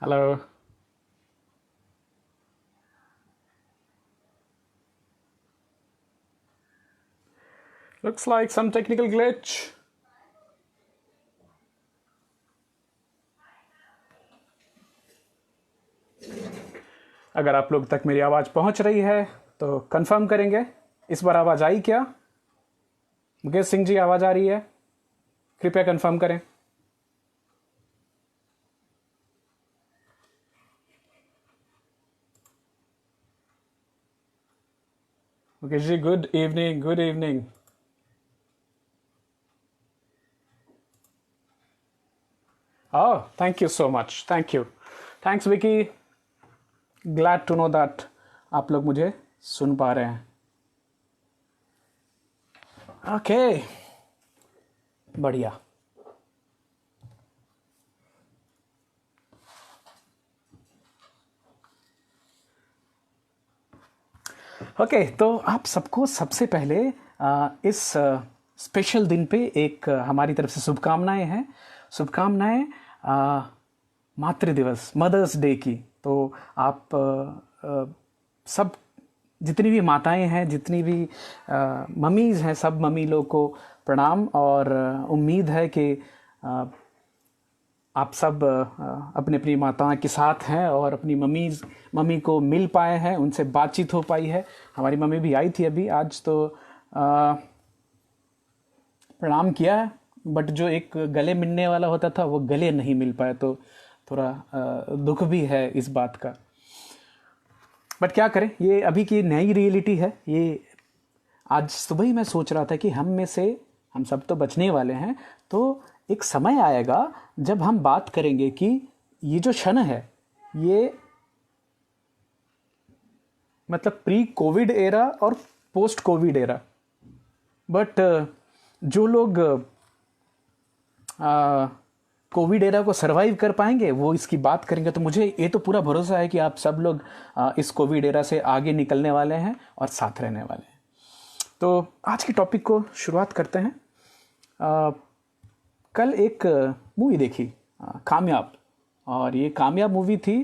Hello. Looks like some technical glitch. अगर आप लोग तक मेरी आवाज़ पहुंच रही है तो कंफर्म करेंगे। इस बार आवाज़ आई क्या? मुकेश सिंह जी, आवाज़ आ रही है? कृपया कंफर्म करें। Mukesh ji, good evening, good evening. Oh, thank you so much. Thank you. Thanks, Vicky. Glad to know that आप लोग मुझे सुन पा रहे हैं। ओके, बढ़िया। ओके, तो आप सबको सबसे पहले इस स्पेशल दिन पे एक हमारी तरफ से शुभकामनाएं हैं। शुभकामनाएं मातृ दिवस, मदर्स डे की। तो आप सब जितनी भी माताएं हैं, जितनी भी मम्मीज़ हैं, सब मम्मी लोग को प्रणाम। और उम्मीद है कि आप सब अपनी अपनी माताओं के साथ हैं और अपनी मम्मी को मिल पाए हैं, उनसे बातचीत हो पाई है। हमारी मम्मी भी आई थी अभी आज, तो प्रणाम किया है। बट जो एक गले मिलने वाला होता था वो गले नहीं मिल पाया, तो थोड़ा दुख भी है इस बात का। बट क्या करें, ये अभी की नई रियलिटी है। ये आज सुबह ही मैं सोच रहा था कि हम में से हम सब तो बचने वाले हैं, तो एक समय आएगा जब हम बात करेंगे कि ये जो क्षण है, ये मतलब प्री कोविड एरा और पोस्ट कोविड एरा। बट जो लोग कोविड एरा को सरवाइव कर पाएंगे वो इसकी बात करेंगे। तो मुझे ये तो पूरा भरोसा है कि आप सब लोग इस कोविड एरा से आगे निकलने वाले हैं और साथ रहने वाले हैं। तो आज की टॉपिक को शुरुआत करते हैं। कल एक मूवी देखी, कामयाब। और ये कामयाब मूवी थी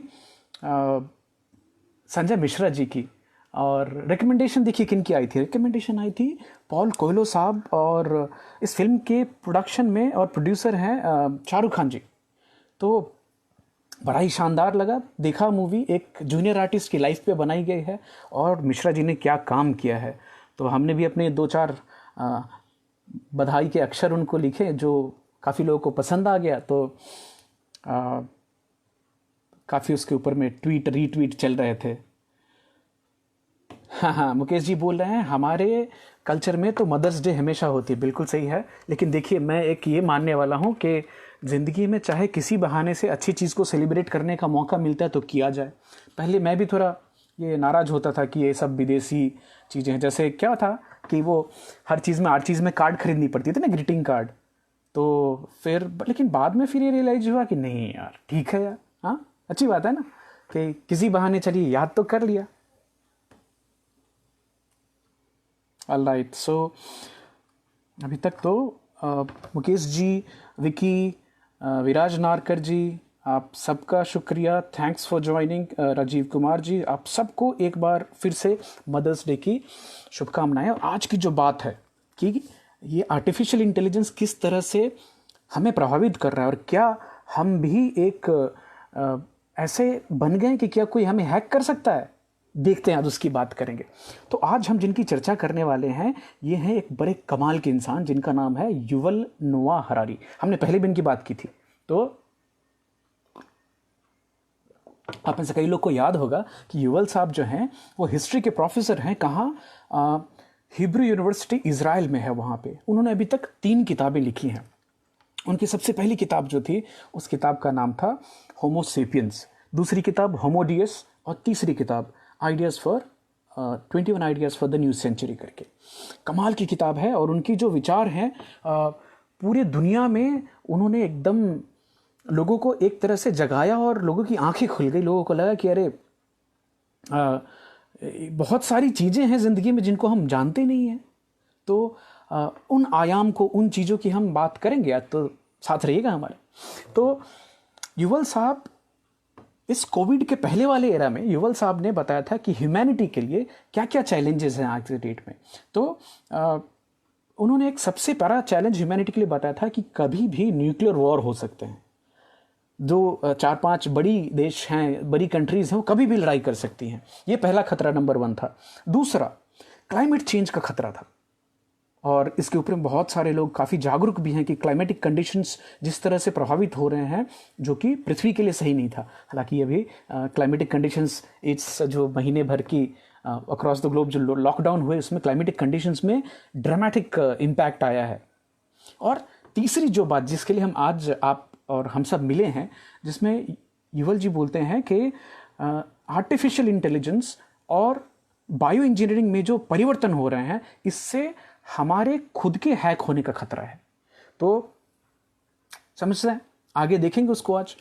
संजय मिश्रा जी की। और रिकमेंडेशन देखिए किन की आई थी। रिकमेंडेशन आई थी पॉल कोयलो साहब, और इस फिल्म के प्रोडक्शन में और प्रोड्यूसर हैं शाहरुख खान जी। तो बड़ा ही शानदार लगा। देखा मूवी, एक जूनियर आर्टिस्ट की लाइफ पे बनाई गई है और मिश्रा जी ने क्या काम किया है। तो हमने भी अपने 2-4 बधाई के अक्षर उनको लिखे, जो काफ़ी लोगों को पसंद आ गया। तो काफ़ी उसके ऊपर में ट्वीट रीट्वीट चल रहे थे। हाँ हाँ, मुकेश जी बोल रहे हैं हमारे कल्चर में तो मदर्स डे हमेशा होती है। बिल्कुल सही है, लेकिन देखिए मैं एक ये मानने वाला हूँ कि ज़िंदगी में चाहे किसी बहाने से अच्छी चीज़ को सेलिब्रेट करने का मौका मिलता है तो किया जाए। पहले मैं भी थोड़ा ये नाराज़ होता था कि ये सब विदेशी चीज़ें हैं। जैसे क्या था कि वो हर चीज़ में, हर चीज़ में कार्ड खरीदनी पड़ती थी ना, ग्रीटिंग कार्ड। तो फिर लेकिन बाद में फिर ये रियलाइज हुआ कि नहीं यार, ठीक है यार, हाँ अच्छी बात है ना कि किसी बहाने चलिए याद तो कर लिया। ऑलराइट, सो अभी तक तो मुकेश जी, विकी, विराज नारकर जी, आप सबका शुक्रिया। Thanks for joining. Rajeev Kumar ji, आप सबको एक बार फिर से मदर्स डे की शुभकामनाएं। और आज की जो बात है कि ये आर्टिफिशियल इंटेलिजेंस किस तरह से हमें प्रभावित कर रहा है, और क्या हम भी एक ऐसे बन गए कि क्या कोई हमें हैक कर सकता है। देखते हैं, आज उसकी बात करेंगे। तो आज हम जिनकी चर्चा करने वाले हैं ये हैं एक बड़े कमाल के इंसान जिनका नाम है युवल नोआ हरारी। हमने पहले भी इनकी बात की थी। तो आप में से कई लोग को याद होगा कि युवल साहब जो हैं वो हिस्ट्री के प्रोफेसर हैं। कहाँ? हिब्रू यूनिवर्सिटी इज़राइल में है, वहाँ पे उन्होंने अभी तक 3 किताबें लिखी हैं। उनकी सबसे पहली किताब जो थी, उस किताब का नाम था होमो सेपियंस, दूसरी किताब होमोडियस, और तीसरी किताब ideas for 21 ideas for the new century करके। कमाल की किताब है। और उनकी जो विचार हैं पूरे दुनिया में उन्होंने एकदम लोगों को एक तरह से जगाया और लोगों की आंखें खुल गई। लोगों को लगा कि अरे बहुत सारी चीज़ें हैं ज़िंदगी में जिनको हम जानते नहीं हैं। तो उन आयाम को, उन चीज़ों की हम बात करेंगे आज, तो साथ रहिएगा हमारे। तो युवल साहब इस कोविड के पहले वाले एरा में युवल साहब ने बताया था कि ह्यूमैनिटी के लिए क्या क्या चैलेंजेस हैं आज के डेट में। तो उन्होंने एक सबसे बड़ा चैलेंज ह्यूमैनिटी के लिए बताया था कि कभी भी न्यूक्लियर वॉर हो सकते हैं। जो 4-5 बड़ी देश हैं, बड़ी कंट्रीज़ हैं, वो कभी भी लड़ाई कर सकती हैं। ये पहला खतरा नंबर 1 था। दूसरा, क्लाइमेट चेंज का खतरा था, और इसके ऊपर बहुत सारे लोग काफ़ी जागरूक भी हैं कि क्लाइमेटिक कंडीशंस जिस तरह से प्रभावित हो रहे हैं, जो कि पृथ्वी के लिए सही नहीं था। हालांकि अभी क्लाइमेटिक कंडीशंस इस जो महीने भर की अक्रॉस द ग्लोब जो लॉकडाउन हुए, उसमें क्लाइमेटिक कंडीशंस में ड्रामेटिक इम्पैक्ट आया है। और तीसरी जो बात जिसके लिए हम आज आप और हम सब मिले हैं, जिसमें युवल जी बोलते हैं कि आर्टिफिशियल इंटेलिजेंस और बायो इंजीनियरिंग में जो परिवर्तन हो रहे हैं, इससे हमारे खुद के हैक होने का खतरा है। तो समझ रहे हैं, आगे देखेंगे उसको आज।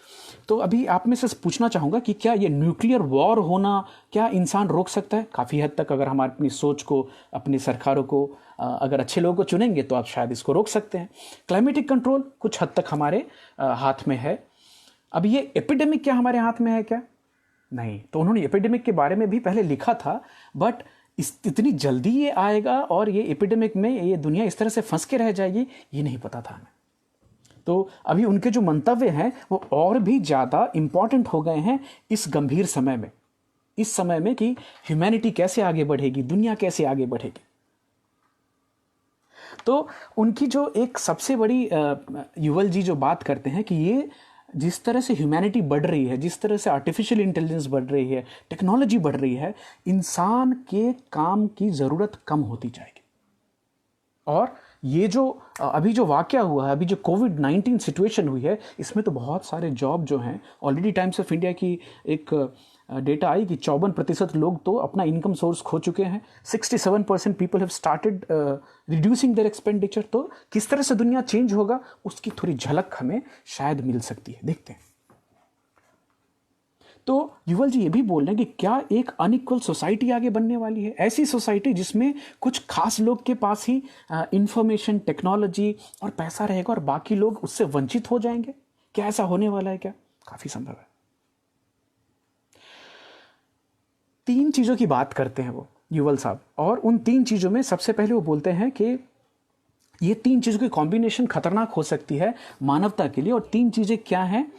तो अभी आप में से पूछना चाहूँगा कि क्या ये न्यूक्लियर वॉर होना क्या इंसान रोक सकता है? काफ़ी हद तक अगर हम अपनी सोच को, अपनी सरकारों को, अगर अच्छे लोगों को चुनेंगे तो आप शायद इसको रोक सकते हैं। क्लाइमेटिक कंट्रोल कुछ हद तक हमारे हाथ में है। अब ये एपिडेमिक क्या हमारे हाथ में है क्या? नहीं। तो उन्होंने एपिडेमिक के बारे में भी पहले लिखा था, बट इतनी जल्दी ये आएगा और ये एपिडेमिक में ये दुनिया इस तरह से फंस के रह जाएगी, ये नहीं पता था हमें। तो अभी उनके जो मंतव्य हैं वो और भी ज़्यादा इम्पॉर्टेंट हो गए हैं इस गंभीर समय में, इस समय में कि ह्यूमैनिटी कैसे आगे बढ़ेगी, दुनिया कैसे आगे बढ़ेगी। तो उनकी जो एक सबसे बड़ी युवल जी जो बात करते हैं कि ये जिस तरह से ह्यूमैनिटी बढ़ रही है, जिस तरह से आर्टिफिशियल इंटेलिजेंस बढ़ रही है, टेक्नोलॉजी बढ़ रही है, इंसान के काम की ज़रूरत कम होती जाएगी। और ये जो अभी जो वाक़या हुआ है, अभी जो कोविड-19 सिचुएशन हुई है, इसमें तो बहुत सारे जॉब जो हैं, ऑलरेडी टाइम्स ऑफ इंडिया की एक डेटा आई कि 54% लोग तो अपना इनकम सोर्स खो चुके हैं। 67% people have started reducing there expenditure. तो किस तरह से दुनिया चेंज होगा उसकी थोड़ी झलक हमें शायद मिल सकती है, देखते हैं। तो युवल जी ये भी बोल रहे हैं कि क्या एक अनइक्वल सोसाइटी आगे बनने वाली है, ऐसी सोसाइटी जिसमें कुछ खास लोग के पास ही इंफॉर्मेशन, टेक्नोलॉजी और पैसा रहेगा और बाकी लोग उससे वंचित हो जाएंगे? क्या ऐसा होने वाला है क्या? काफी संभव है। 3 चीजों की बात करते हैं वो युवल साहब, और उन 3 चीजों में सबसे पहले वो बोलते हैं कि ये 3 चीजों की कॉम्बिनेशन खतरनाक हो सकती है मानवता के लिए। और 3 चीजें क्या हैं?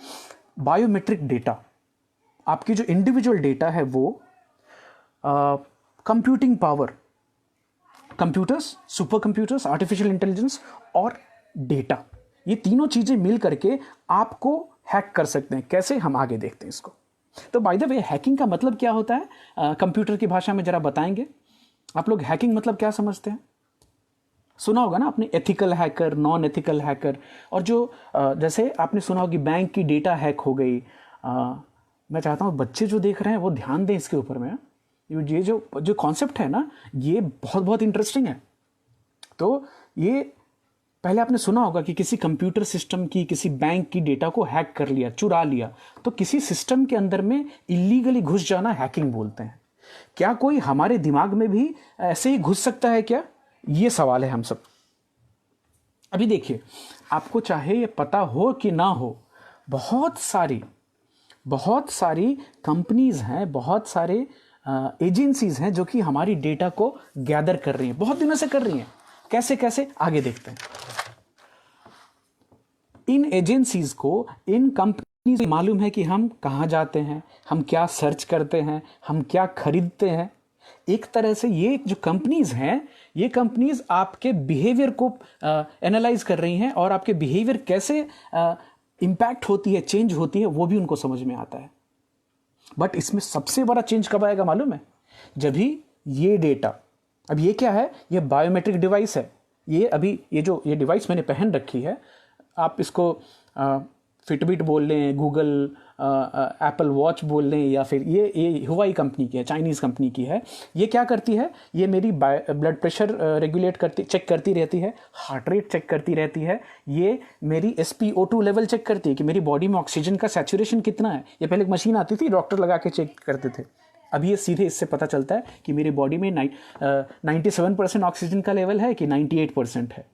बायोमेट्रिक डेटा, आपकी जो इंडिविजुअल डेटा है वो, computing power, computers, super computers, artificial intelligence और डेटा, ये तीनों चीजें मिल करके आपको हैक कर सकते हैं। कैसे, हम आगे देखते हैं इसको। तो बाय द वे, हैकिंग का मतलब क्या होता है कंप्यूटर की भाषा में, जरा बताएंगे आप लोग हैकिंग मतलब क्या समझते हैं? सुना होगा ना आपने, ethical hacker, non ethical hacker. और जो जैसे आपने सुना होगा कि बैंक की डेटा हैक हो गई। मैं चाहता हूँ बच्चे जो देख रहे हैं वो ध्यान दें इसके ऊपर में। ये जो कॉन्सेप्ट है ना, ये बहुत बहुत इंटरेस्टिंग है। तो ये पहले आपने सुना होगा कि किसी कंप्यूटर सिस्टम की, किसी बैंक की डेटा को हैक कर लिया, चुरा लिया। तो किसी सिस्टम के अंदर में इलीगली घुस जाना हैकिंग बोलते हैं। क्या कोई हमारे दिमाग में भी ऐसे ही घुस सकता है क्या? ये सवाल है हम सब। अभी देखिए, आपको चाहे ये पता हो कि ना हो, बहुत सारी कंपनीज हैं, बहुत सारे एजेंसीज हैं जो कि हमारी डेटा को गैदर कर रही हैं, बहुत दिनों से कर रही हैं। कैसे कैसे, आगे देखते हैं। इन एजेंसीज को, इन कंपनीज को मालूम है कि हम कहाँ जाते हैं, हम क्या सर्च करते हैं, हम क्या खरीदते हैं। एक तरह से ये जो कंपनीज हैं, ये कंपनीज आपके बिहेवियर को एनालाइज कर रही हैं, और आपके बिहेवियर कैसे इम्पैक्ट होती है, चेंज होती है, वो भी उनको समझ में आता है। बट इसमें सबसे बड़ा चेंज कब आएगा मालूम है? जब ही ये डेटा, अब ये क्या है? ये बायोमेट्रिक डिवाइस है। ये अभी ये डिवाइस मैंने पहन रखी है, आप इसको फिटबिट बोल लें, गूगल एप्पल वॉच बोल लें, या फिर ये हुआई कंपनी की है, चाइनीज़ कंपनी की है। ये क्या करती है? ये मेरी ब्लड प्रेशर चेक करती रहती है, हार्ट रेट चेक करती रहती है, ये मेरी SpO2 लेवल चेक करती है कि मेरी बॉडी में ऑक्सीजन का सैचुरेशन कितना है। ये पहले एक मशीन आती थी, डॉक्टर लगा के चेक करते थे। अभी ये सीधे इससे पता चलता है कि मेरी बॉडी में 97% ऑक्सीजन का लेवल है कि 98% है।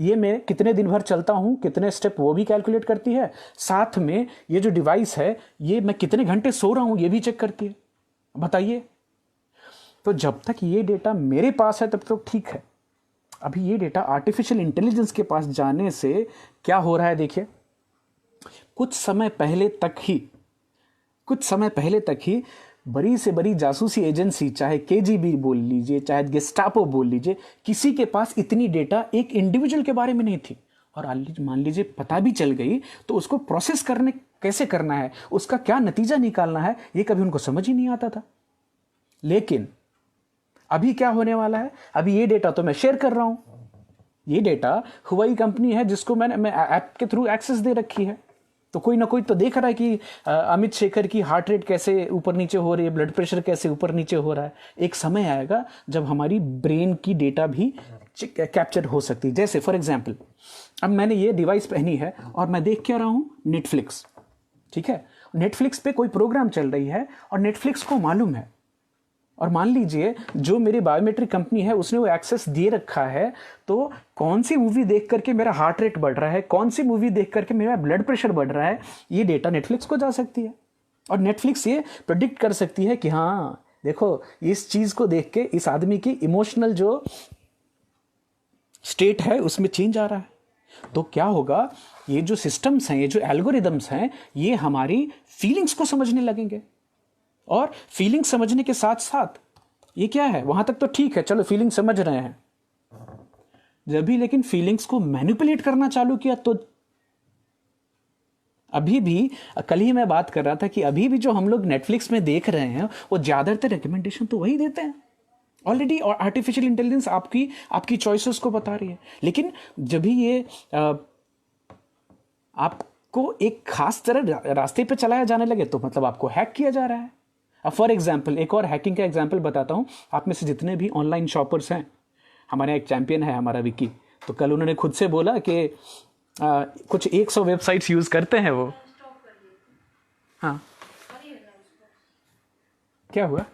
ये मैं कितने दिन भर चलता हूँ, कितने स्टेप वो भी कैलकुलेट करती है। साथ में ये जो डिवाइस है ये मैं कितने घंटे सो रहा हूँ ये भी चेक करती है। बताइए, तो जब तक ये डेटा मेरे पास है तब तक ठीक है। अभी ये डेटा आर्टिफिशियल इंटेलिजेंस के पास जाने से क्या हो रहा है देखिए। कुछ समय पहले तक ही बड़ी से बड़ी जासूसी एजेंसी, चाहे केजीबी बोल लीजिए, चाहे गेस्टापो बोल लीजिए, किसी के पास इतनी डेटा एक इंडिविजुअल के बारे में नहीं थी। और मान लीजिए पता भी चल गई तो उसको प्रोसेस करने कैसे करना है, उसका क्या नतीजा निकालना है, ये कभी उनको समझ ही नहीं आता था। लेकिन अभी क्या होने वाला है, अभी ये डेटा तो मैं शेयर कर रहा हूं। ये डेटा हुवाई कंपनी है जिसको मैं ऐप के थ्रू एक्सेस दे रखी है। तो कोई ना कोई तो देख रहा है कि अमित शेखर की हार्ट रेट कैसे ऊपर नीचे हो रही है, ब्लड प्रेशर कैसे ऊपर नीचे हो रहा है। एक समय आएगा जब हमारी ब्रेन की डेटा भी कैप्चर हो सकती है। जैसे फॉर एग्जांपल, अब मैंने ये डिवाइस पहनी है और मैं देख क्या रहा हूँ, नेटफ्लिक्स। ठीक है, नेटफ्लिक्स पे कोई प्रोग्राम चल रही है और नेटफ्लिक्स को मालूम है, और मान लीजिए जो मेरी बायोमेट्रिक कंपनी है उसने वो एक्सेस दे रखा है, तो कौन सी मूवी देख करके मेरा हार्ट रेट बढ़ रहा है, कौन सी मूवी देख करके मेरा ब्लड प्रेशर बढ़ रहा है, ये डेटा नेटफ्लिक्स को जा सकती है। और नेटफ्लिक्स ये प्रेडिक्ट कर सकती है कि हाँ देखो, इस चीज़ को देख के इस आदमी की इमोशनल जो स्टेट है उसमें चेंज आ रहा है। तो क्या होगा, ये जो सिस्टम्स हैं, ये जो एल्गोरिदम्स हैं, ये हमारी फीलिंग्स को समझने लगेंगे। और फीलिंग समझने के साथ साथ ये क्या है, वहां तक तो ठीक है, चलो फीलिंग समझ रहे हैं। जब भी लेकिन फीलिंग्स को मैनिपुलेट करना चालू किया तो अभी भी, कल ही मैं बात कर रहा था कि अभी भी जो हम लोग नेटफ्लिक्स में देख रहे हैं वो ज्यादातर रिकमेंडेशन तो वही देते हैं ऑलरेडी। और आर्टिफिशियल इंटेलिजेंस आपकी चॉइसेस को बता रही है। लेकिन जब भी ये आपको एक खास तरह रास्ते पे चलाया जाने लगे तो मतलब आपको हैक किया जा रहा है। अब फॉर एग्जाम्पल एक और हैकिंग का एग्जाम्पल बताता हूं। आप में से जितने भी ऑनलाइन शॉपर्स हैं, हमारे एक चैंपियन है हमारा विकी, तो कल उन्होंने खुद से बोला कि कुछ 100 वेबसाइट्स यूज करते हैं वो। हाँ, क्या हुआ?